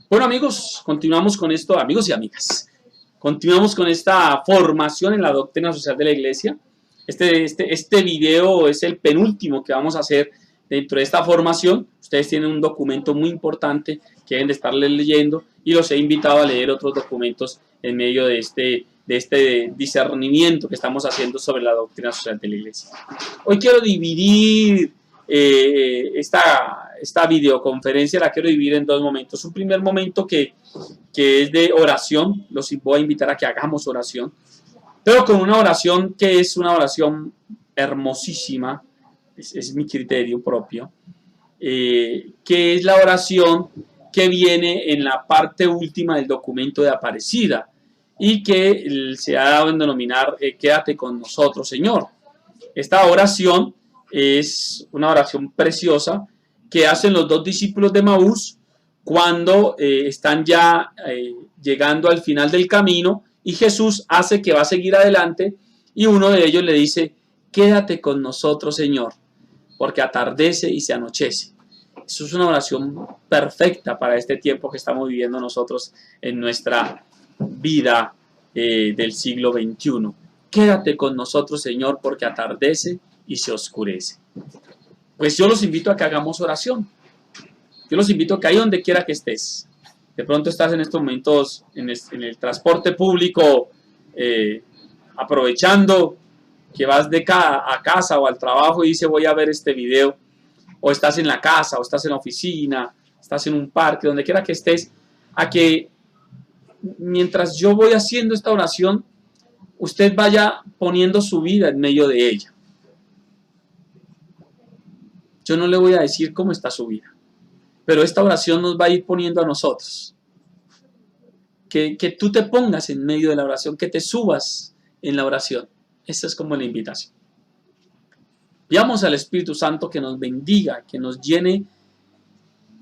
Bueno, amigos, continuamos con esto, amigos y amigas. Continuamos con esta formación en la doctrina social de la Iglesia. Este video es el penúltimo que vamos a hacer dentro de esta formación. Ustedes tienen un documento muy importante que deben de estarles leyendo y los he invitado a leer otros documentos en medio de este discernimiento que estamos haciendo sobre la doctrina social de la Iglesia. Hoy quiero dividir esta videoconferencia, la quiero dividir en dos momentos. Un primer momento que es de oración, los voy a invitar a que hagamos oración, pero con una oración que es una oración hermosísima, es mi criterio propio, que es la oración que viene en la parte última del documento de Aparecida y que se ha dado en denominar quédate con nosotros, Señor. Esta oración es una oración preciosa que hacen los dos discípulos de Maús cuando están ya llegando al final del camino y Jesús hace que va a seguir adelante y uno de ellos le dice, quédate con nosotros, Señor, porque atardece y se anochece. Eso es una oración perfecta para este tiempo que estamos viviendo nosotros en nuestra vida del siglo XXI. Quédate con nosotros, Señor, porque atardece y se oscurece. Pues yo los invito a que hagamos oración. Yo los invito a que ahí donde quiera que estés. De pronto estás en estos momentos en el transporte público, aprovechando que vas a casa o al trabajo y dices voy a ver este video. O estás en la casa, o estás en la oficina, estás en un parque, donde quiera que estés, a que mientras yo voy haciendo esta oración, usted vaya poniendo su vida en medio de ella. Yo no le voy a decir cómo está su vida, pero esta oración nos va a ir poniendo a nosotros. Que tú te pongas en medio de la oración, que te subas en la oración. Esa es como la invitación. Pidamos al Espíritu Santo que nos bendiga, que nos llene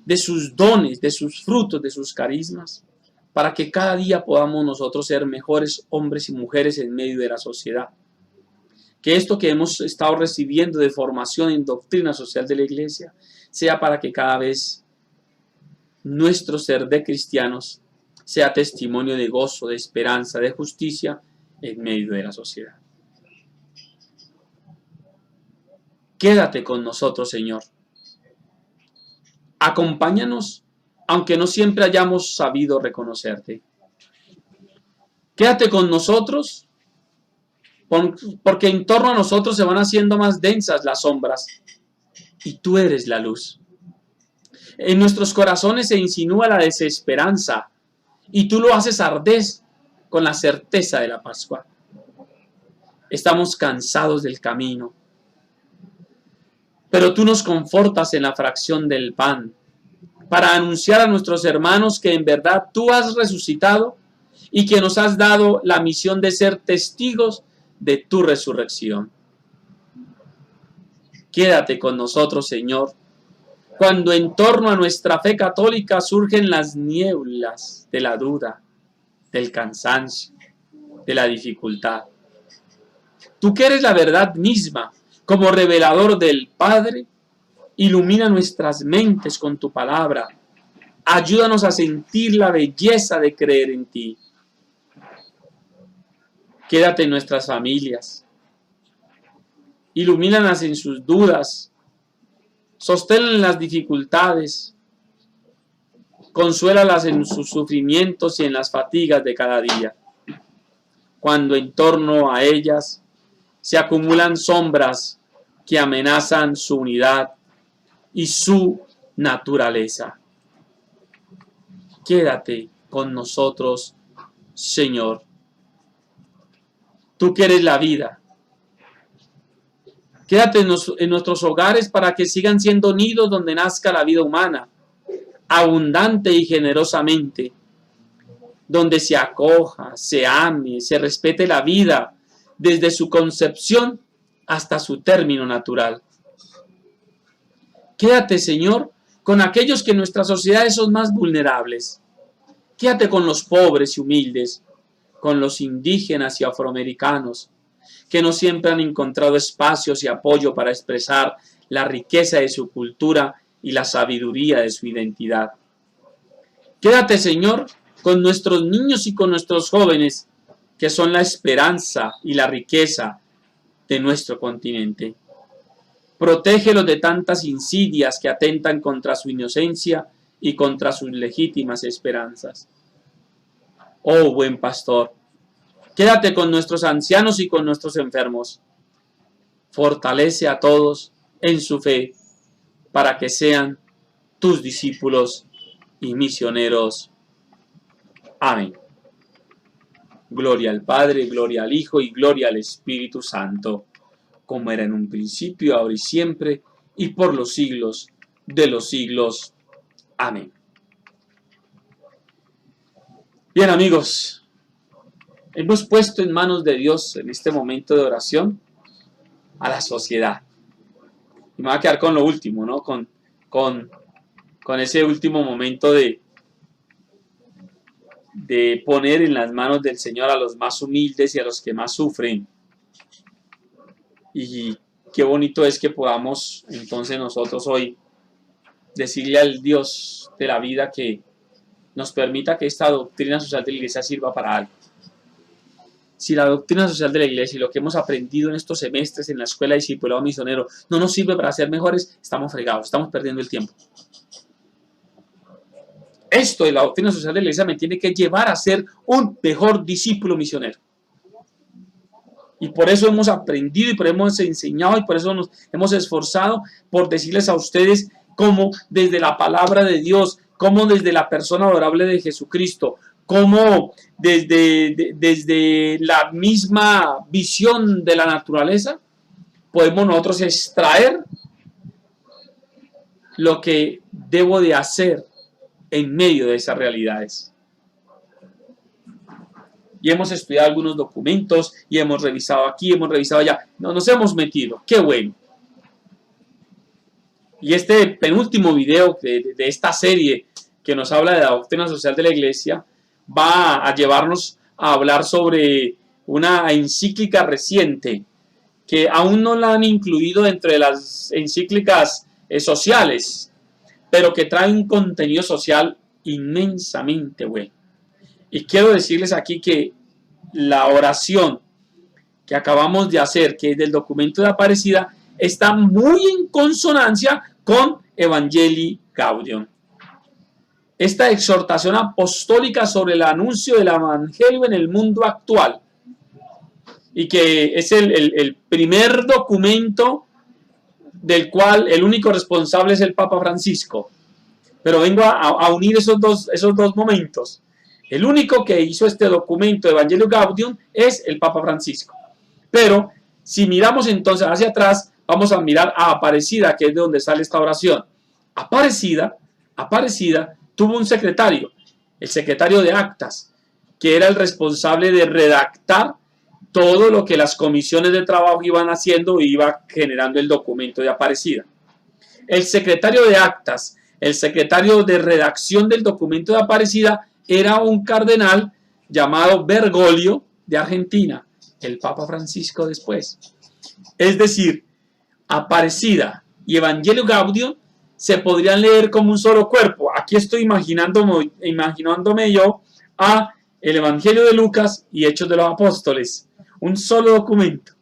de sus dones, de sus frutos, de sus carismas, para que cada día podamos nosotros ser mejores hombres y mujeres en medio de la sociedad. Que esto que hemos estado recibiendo de formación en doctrina social de la Iglesia sea para que cada vez nuestro ser de cristianos sea testimonio de gozo, de esperanza, de justicia en medio de la sociedad. Quédate con nosotros, Señor. Acompáñanos, aunque no siempre hayamos sabido reconocerte. Quédate con nosotros, porque en torno a nosotros se van haciendo más densas las sombras, y tú eres la luz. En nuestros corazones se insinúa la desesperanza, y tú lo haces arder con la certeza de la Pascua. Estamos cansados del camino, pero tú nos confortas en la fracción del pan, para anunciar a nuestros hermanos que en verdad tú has resucitado y que nos has dado la misión de ser testigos de tu resurrección. Quédate con nosotros, Señor, cuando en torno a nuestra fe católica surgen las nieblas de la duda, del cansancio, de la dificultad. Tú que eres la verdad misma, como revelador del Padre, ilumina nuestras mentes con tu palabra. Ayúdanos a sentir la belleza de creer en ti. Quédate en nuestras familias. Ilumínalas en sus dudas. Sosténlas en las dificultades. Consuélalas en sus sufrimientos y en las fatigas de cada día. Cuando en torno a ellas se acumulan sombras que amenazan su unidad y su naturaleza. Quédate con nosotros, Señor. Tú que eres la vida. Quédate en nuestros hogares para que sigan siendo nidos donde nazca la vida humana, abundante y generosamente, donde se acoja, se ame, se respete la vida, desde su concepción hasta su término natural. Quédate, Señor, con aquellos que en nuestras sociedades son más vulnerables. Quédate con los pobres y humildes, con los indígenas y afroamericanos, que no siempre han encontrado espacios y apoyo para expresar la riqueza de su cultura y la sabiduría de su identidad. Quédate, Señor, con nuestros niños y con nuestros jóvenes, que son la esperanza y la riqueza de nuestro continente. Protégelos de tantas insidias que atentan contra su inocencia y contra sus legítimas esperanzas. Oh, buen pastor, quédate con nuestros ancianos y con nuestros enfermos. Fortalece a todos en su fe para que sean tus discípulos y misioneros. Amén. Gloria al Padre, gloria al Hijo y gloria al Espíritu Santo, como era en un principio, ahora y siempre, y por los siglos de los siglos. Amén. Bien, amigos, hemos puesto en manos de Dios en este momento de oración a la sociedad. Y me voy a quedar con lo último, ¿no? Con ese último momento de poner en las manos del Señor a los más humildes y a los que más sufren. Y qué bonito es que podamos entonces nosotros hoy decirle al Dios de la vida que nos permita que esta doctrina social de la Iglesia sirva para algo. Si la doctrina social de la Iglesia y lo que hemos aprendido en estos semestres en la escuela de discipulado misionero no nos sirve para ser mejores, estamos fregados, estamos perdiendo el tiempo. Esto de la doctrina social de la Iglesia me tiene que llevar a ser un mejor discípulo misionero. Y por eso hemos aprendido y por eso hemos enseñado y por eso nos hemos esforzado por decirles a ustedes cómo desde la palabra de Dios, cómo desde la persona adorable de Jesucristo, cómo desde la misma visión de la naturaleza, podemos nosotros extraer lo que debo de hacer en medio de esas realidades. Y hemos estudiado algunos documentos y hemos revisado aquí, hemos revisado allá. No, nos hemos metido. ¡Qué bueno! Y este penúltimo video de esta serie que nos habla de la doctrina social de la Iglesia va a llevarnos a hablar sobre una encíclica reciente que aún no la han incluido entre las encíclicas sociales, pero que trae un contenido social inmensamente bueno. Y quiero decirles aquí que la oración que acabamos de hacer, que es del documento de Aparecida, está muy en consonancia con Evangelii Gaudium. Esta exhortación apostólica sobre el anuncio del Evangelio en el mundo actual, y que es el primer documento del cual el único responsable es el Papa Francisco. Pero vengo a unir esos dos momentos. El único que hizo este documento, Evangelii Gaudium, es el Papa Francisco. Pero si miramos entonces hacia atrás, vamos a mirar a Aparecida, que es de donde sale esta oración. Aparecida tuvo un secretario, el secretario de actas, que era el responsable de redactar todo lo que las comisiones de trabajo iban haciendo y iba generando el documento de Aparecida. El secretario de actas, el secretario de redacción del documento de Aparecida era un cardenal llamado Bergoglio de Argentina, el Papa Francisco después. Es decir, Aparecida y Evangelii Gaudium se podrían leer como un solo cuerpo. Aquí estoy imaginándome yo a el Evangelio de Lucas y Hechos de los Apóstoles. Un solo documento.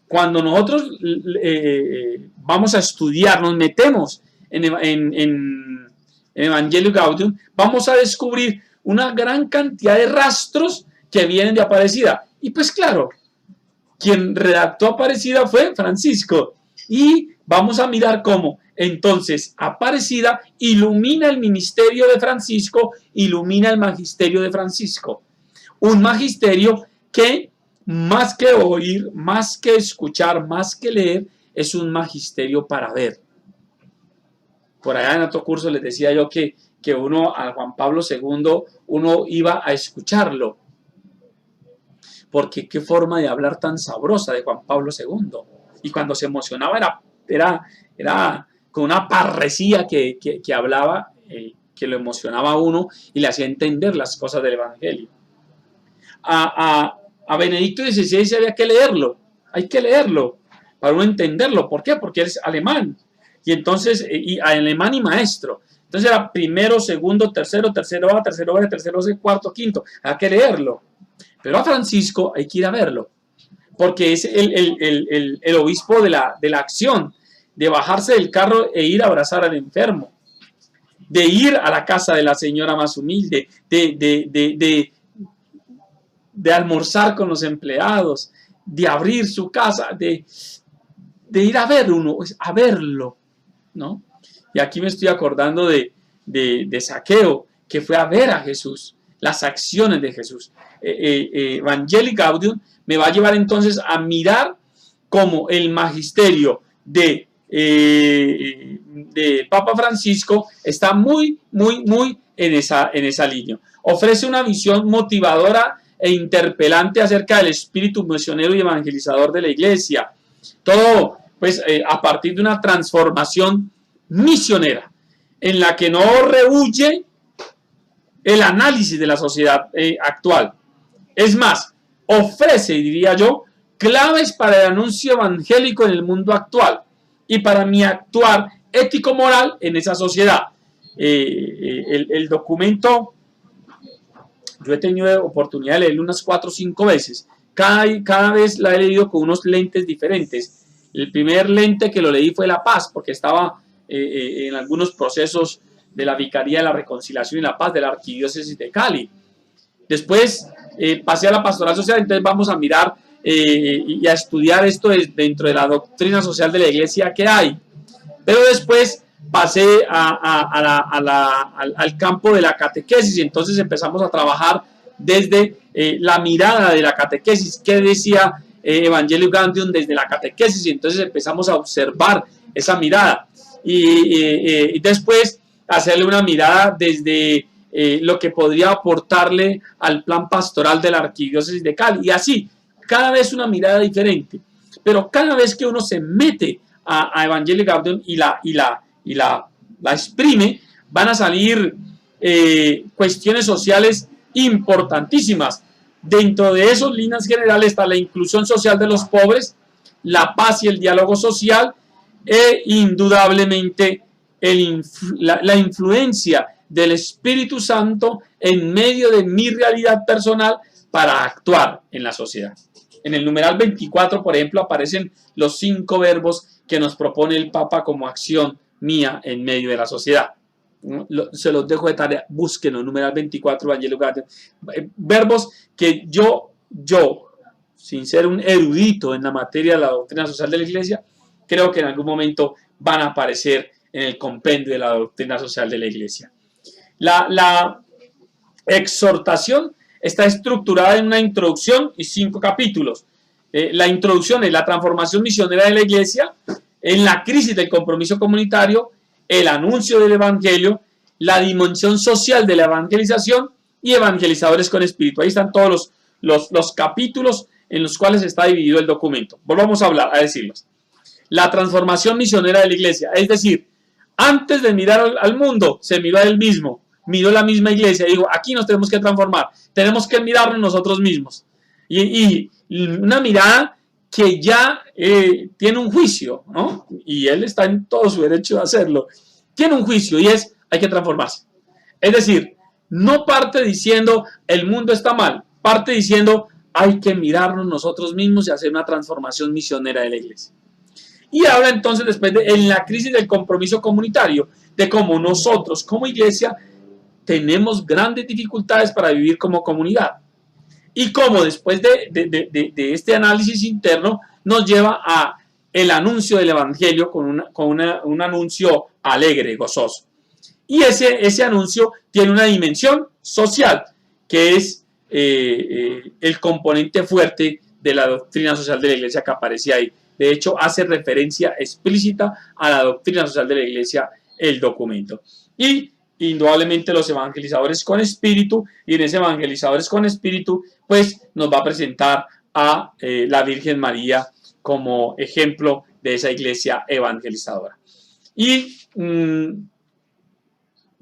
Cuando nosotros vamos a estudiar, nos metemos en Evangelii Gaudium, vamos a descubrir una gran cantidad de rastros que vienen de Aparecida. Y pues claro, quien redactó Aparecida fue Francisco. Y vamos a mirar cómo entonces Aparecida ilumina el ministerio de Francisco, ilumina el magisterio de Francisco. Un magisterio que más que oír, más que escuchar, más que leer, es un magisterio para ver. Por allá en otro curso les decía yo que uno, a Juan Pablo II, uno iba a escucharlo. Porque qué forma de hablar tan sabrosa de Juan Pablo II. Y cuando se emocionaba era con una parresía que hablaba, que lo emocionaba a uno y le hacía entender las cosas del Evangelio. A Benedicto XVI había que leerlo. Hay que leerlo para uno entenderlo. ¿Por qué? Porque es alemán. Y entonces, alemán y maestro. Entonces era primero, segundo, tercero, tercero A, tercero B, tercero C, cuarto, quinto. Hay que leerlo. Pero a Francisco hay que ir a verlo, porque es el obispo de la acción, de bajarse del carro e ir a abrazar al enfermo, de ir a la casa de la señora más humilde, de almorzar con los empleados, de abrir su casa, de ir a ver uno, a verlo, ¿no? Y aquí me estoy acordando de Zaqueo, que fue a ver a Jesús, las acciones de Jesús. Evangelii Gaudium me va a llevar entonces a mirar cómo el magisterio de Papa Francisco está muy en esa línea. Ofrece una visión motivadora e interpelante acerca del espíritu misionero y evangelizador de la Iglesia. Todo, pues, a partir de una transformación misionera, en la que no rehúye el análisis de la sociedad actual. Es más, ofrece, diría yo, claves para el anuncio evangélico en el mundo actual y para mi actuar ético-moral en esa sociedad. El documento, yo he tenido oportunidad de leerlo unas 4 o 5 veces. Cada vez la he leído con unos lentes diferentes. El primer lente que lo leí fue La Paz, porque estaba en algunos procesos de la Vicaría de la Reconciliación y la Paz de la Arquidiócesis de Cali. Después pasé a la Pastoral Social, entonces vamos a mirar y a estudiar esto dentro de la doctrina social de la Iglesia que hay. Pero después pasé al campo de la catequesis y entonces empezamos a trabajar desde la mirada de la catequesis. ¿Qué decía Evangelii Gaudium desde la catequesis? Y entonces empezamos a observar esa mirada y después hacerle una mirada desde lo que podría aportarle al plan pastoral de la Arquidiócesis de Cali. Y así, cada vez una mirada diferente. Pero cada vez que uno se mete a Evangelii Gaudium y la exprime, van a salir cuestiones sociales importantísimas. Dentro de esas líneas generales está la inclusión social de los pobres, la paz y el diálogo social e indudablemente la influencia del Espíritu Santo en medio de mi realidad personal para actuar en la sociedad. En el numeral 24, por ejemplo, aparecen los 5 verbos que nos propone el Papa como acción mía en medio de la sociedad. Se los dejo de tarea, búsquenlo, numeral 24, Evangelii Gaudium. Verbos que yo, sin ser un erudito en la materia de la doctrina social de la Iglesia, creo que en algún momento van a aparecer en el compendio de la doctrina social de la Iglesia. La exhortación está estructurada en una introducción y 5 capítulos. La introducción es la transformación misionera de la Iglesia, en la crisis del compromiso comunitario, el anuncio del Evangelio, la dimensión social de la evangelización y evangelizadores con espíritu. Ahí están todos los capítulos en los cuales está dividido el documento. Volvamos a decirlos. La transformación misionera de la Iglesia, es decir, antes de mirar al mundo, se miró a él mismo, miró la misma Iglesia y dijo, aquí nos tenemos que transformar, tenemos que mirarnos nosotros mismos. Y una mirada que ya tiene un juicio, ¿no? Y él está en todo su derecho de hacerlo. Tiene un juicio y hay que transformarse. Es decir, no parte diciendo, el mundo está mal, parte diciendo, hay que mirarnos nosotros mismos y hacer una transformación misionera de la Iglesia. Y habla entonces después en la crisis del compromiso comunitario, de cómo nosotros como Iglesia tenemos grandes dificultades para vivir como comunidad. Y cómo después de este análisis interno nos lleva a el anuncio del Evangelio con un anuncio alegre, gozoso. Y ese anuncio tiene una dimensión social, que es el componente fuerte de la doctrina social de la Iglesia que aparece ahí. De hecho, hace referencia explícita a la doctrina social de la Iglesia el documento. Y indudablemente los evangelizadores con espíritu, y en ese evangelizadores con espíritu, pues nos va a presentar a la Virgen María como ejemplo de esa Iglesia evangelizadora. Y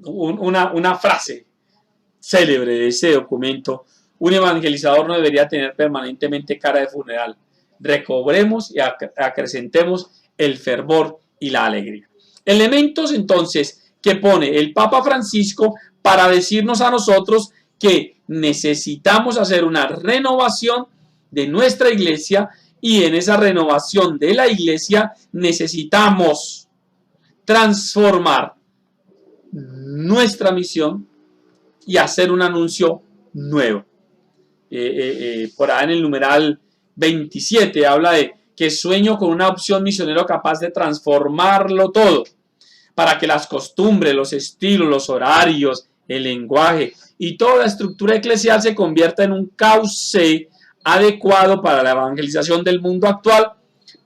una frase célebre de ese documento: un evangelizador no debería tener permanentemente cara de funeral. Recobremos y acrecentemos el fervor y la alegría. Elementos entonces que pone el Papa Francisco para decirnos a nosotros que necesitamos hacer una renovación de nuestra iglesia, y en esa renovación de la iglesia necesitamos transformar nuestra misión y hacer un anuncio nuevo. Por ahí en el numeral 27 habla de que sueño con una opción misionero capaz de transformarlo todo, para que las costumbres, los estilos, los horarios, el lenguaje y toda la estructura eclesial se convierta en un cauce adecuado para la evangelización del mundo actual,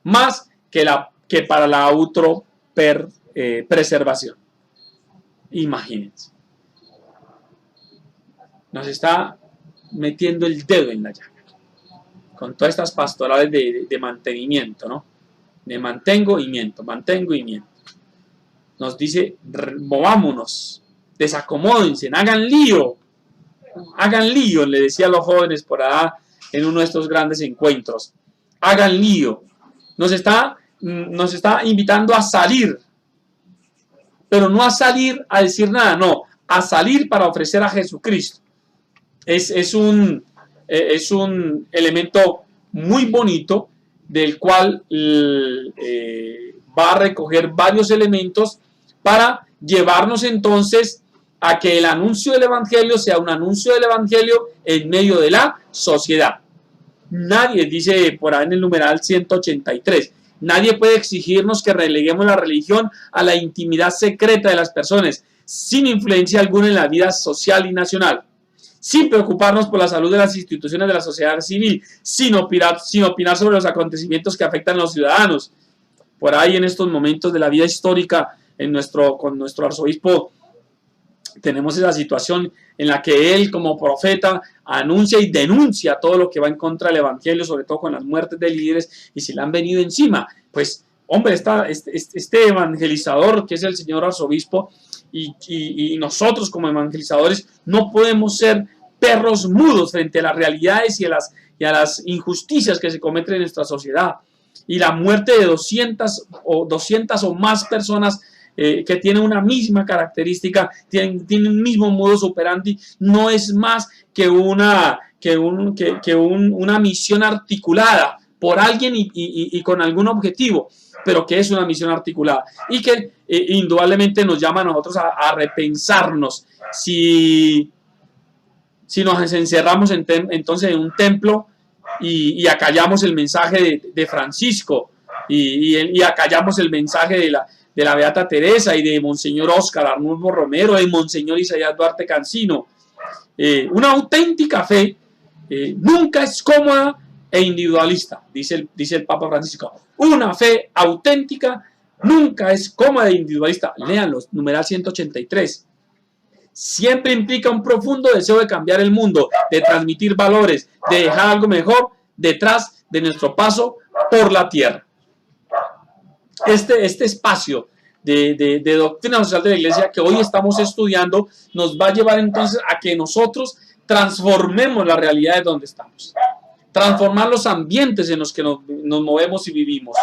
más que para la autopreservación. Imagínense. Nos está metiendo el dedo en la llaga con todas estas pastorales de mantenimiento, ¿no? De mantengo y miento, mantengo y miento. Nos dice, movámonos, desacomódense, hagan lío, le decía a los jóvenes por allá en uno de estos grandes encuentros. Hagan lío. Nos está invitando a salir, pero no a salir a decir nada, no, a salir para ofrecer a Jesucristo. Es un elemento muy bonito del cual va a recoger varios elementos para llevarnos entonces a que el anuncio del Evangelio sea un anuncio del Evangelio en medio de la sociedad. Nadie, dice por ahí en el numeral 183, nadie puede exigirnos que releguemos la religión a la intimidad secreta de las personas, sin influencia alguna en la vida social y nacional, sin preocuparnos por la salud de las instituciones de la sociedad civil, sin opinar sobre los acontecimientos que afectan a los ciudadanos. Por ahí en estos momentos de la vida histórica, con nuestro arzobispo, tenemos esa situación en la que él como profeta anuncia y denuncia todo lo que va en contra del Evangelio, sobre todo con las muertes de líderes, y se le han venido encima. Pues, hombre, este evangelizador que es el señor arzobispo y nosotros como evangelizadores no podemos ser perros mudos frente a las realidades y a las injusticias que se cometen en nuestra sociedad. Y la muerte de 200 o más personas que tienen una misma característica, tienen un mismo modus operandi, no es más que una misión articulada por alguien y con algún objetivo, pero que es una misión articulada y que indudablemente nos llama a nosotros a repensarnos si nos encerramos entonces en un templo y acallamos el mensaje de Francisco y acallamos el mensaje de la Beata Teresa y de Monseñor Óscar Arnulfo Romero, de Monseñor Isaías Duarte Cancino. Una auténtica fe nunca es cómoda e individualista, dice el Papa Francisco. Una fe auténtica nunca es cómoda e individualista. Léanlo, numeral 183. Siempre implica un profundo deseo de cambiar el mundo, de transmitir valores, de dejar algo mejor detrás de nuestro paso por la tierra. Este espacio de doctrina social de la Iglesia que hoy estamos estudiando nos va a llevar entonces a que nosotros transformemos la realidad de donde estamos, transformar los ambientes en los que nos movemos y vivimos.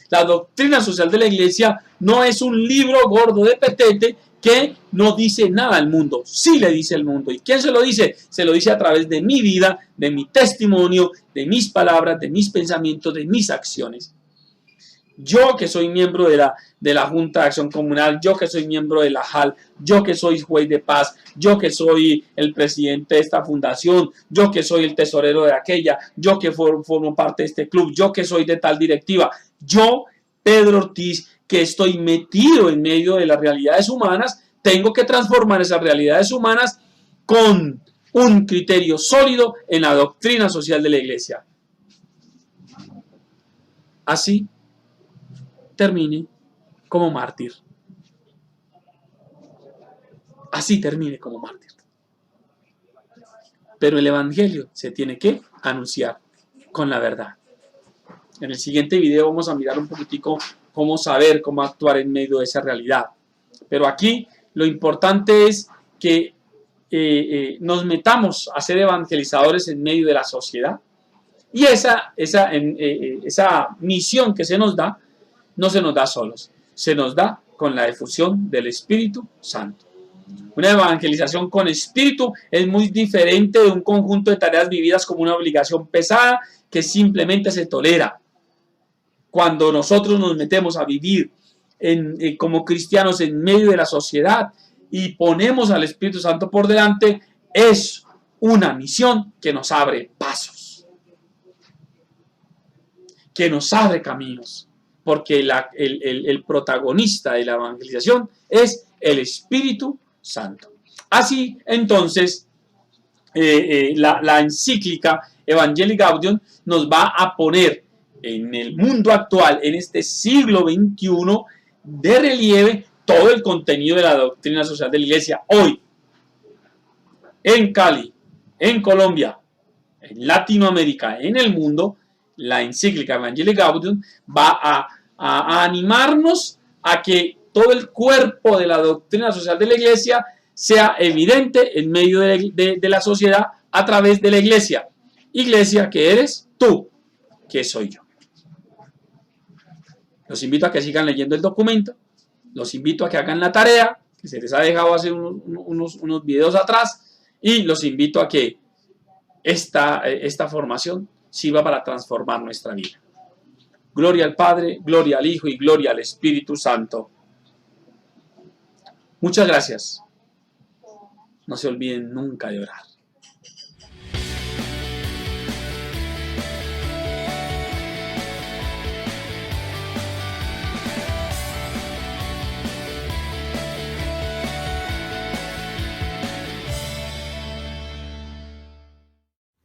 La doctrina social de la Iglesia no es un libro gordo de petete que no dice nada al mundo. Sí le dice al mundo. ¿Y quién se lo dice? Se lo dice a través de mi vida, de mi testimonio, de mis palabras, de mis pensamientos, de mis acciones. Yo que soy miembro de la Junta de Acción Comunal, yo que soy miembro de la JAL, yo que soy juez de paz, yo que soy el presidente de esta fundación, yo que soy el tesorero de aquella, yo que formo parte de este club, yo que soy de tal directiva, yo, Pedro Ortiz, que estoy metido en medio de las realidades humanas, tengo que transformar esas realidades humanas con un criterio sólido en la doctrina social de la Iglesia. Así termine como mártir. Así termine como mártir. Pero el Evangelio se tiene que anunciar con la verdad. En el siguiente video vamos a mirar un poquitico cómo saber, cómo actuar en medio de esa realidad. Pero aquí lo importante es que nos metamos a ser evangelizadores en medio de la sociedad. Y esa misión que se nos da, no se nos da solos, se nos da con la efusión del Espíritu Santo. Una evangelización con espíritu es muy diferente de un conjunto de tareas vividas como una obligación pesada que simplemente se tolera. Cuando nosotros nos metemos a vivir como cristianos en medio de la sociedad y ponemos al Espíritu Santo por delante, es una misión que nos abre pasos, que nos abre caminos, porque el protagonista de la evangelización es el Espíritu Santo. Así, entonces, la encíclica Evangelii Gaudium nos va a poner en el mundo actual, en este siglo XXI, de relieve todo el contenido de la doctrina social de la Iglesia. Hoy, en Cali, en Colombia, en Latinoamérica, en el mundo, la encíclica Evangelii Gaudium va a animarnos a que todo el cuerpo de la doctrina social de la Iglesia sea evidente en medio de la sociedad a través de la Iglesia. Iglesia, que eres tú, que soy yo. Los invito a que sigan leyendo el documento, los invito a que hagan la tarea, que se les ha dejado hace unos videos atrás, y los invito a que esta formación sirva para transformar nuestra vida. Gloria al Padre, gloria al Hijo y gloria al Espíritu Santo. Muchas gracias. No se olviden nunca de orar.